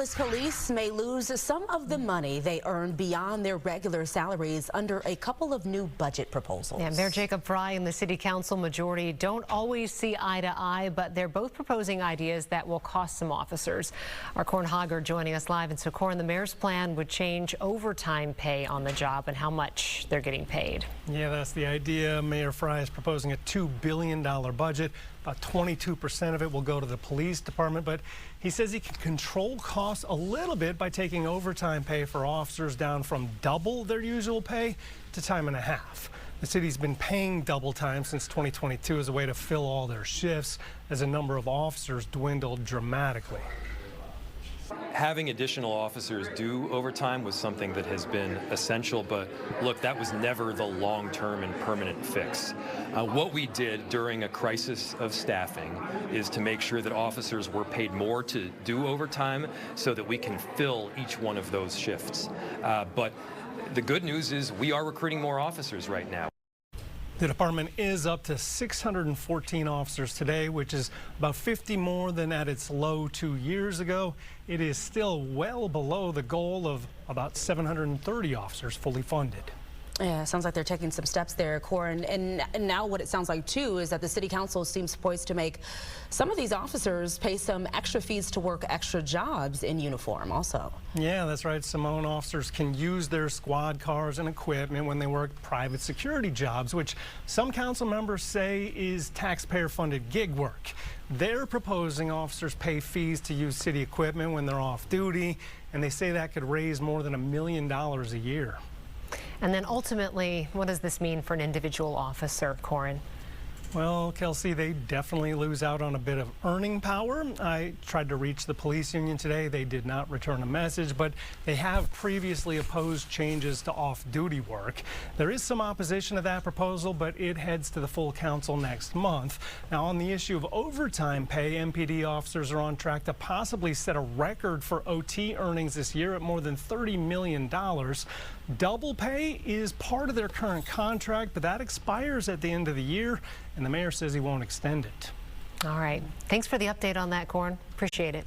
Minneapolis police may lose some of the money they earn beyond their regular salaries under a couple of new budget proposals. Yeah, Mayor Jacob Fry and the City Council majority don't always see eye to eye, but they're both proposing ideas that will cost some officers. Our Corin Hogger joining us live. And so, Corin, the mayor's plan would change overtime pay on the job and how much they're getting paid. Yeah, that's the idea. Mayor Fry is proposing a $2 billion budget. About 22% of it will go to the police department, but he says he can control costs a little bit by taking overtime pay for officers down from double their usual pay to time and a half. The city's been paying double time since 2022 as a way to fill all their shifts as a number of officers dwindled dramatically. Having additional officers do overtime was something that has been essential, but look, that was never the long-term and permanent fix. What we did during a crisis of staffing is to make sure that officers were paid more to do overtime so that we can fill each one of those shifts. But the good news is we are recruiting more officers right now. The department is up to 614 officers today, which is about 50 more than at its low 2 years ago. It is still well below the goal of about 730 officers fully funded. Yeah, sounds like they're taking some steps there, Corin. And now what it sounds like, too, is that the city council seems poised to make some of these officers pay some extra fees to work extra jobs in uniform also. Yeah, that's right, Simone. Officers can use their squad cars and equipment when they work private security jobs, which some council members say is taxpayer-funded gig work. They're proposing officers pay fees to use city equipment when they're off duty, and they say that could raise more than $1 million a year. And then ultimately, what does this mean for an individual officer, Corin? Well, Kelsey, they definitely lose out on a bit of earning power. I tried to reach the police union today. They did not return a message, but they have previously opposed changes to off-duty work. There is some opposition to that proposal, but it heads to the full council next month. Now, on the issue of overtime pay, MPD officers are on track to possibly set a record for OT earnings this year at more than $30 million. Double pay is part of their current contract, but that expires at the end of the year, and the mayor says he won't extend it. All right. Thanks for the update on that, Corin. Appreciate it.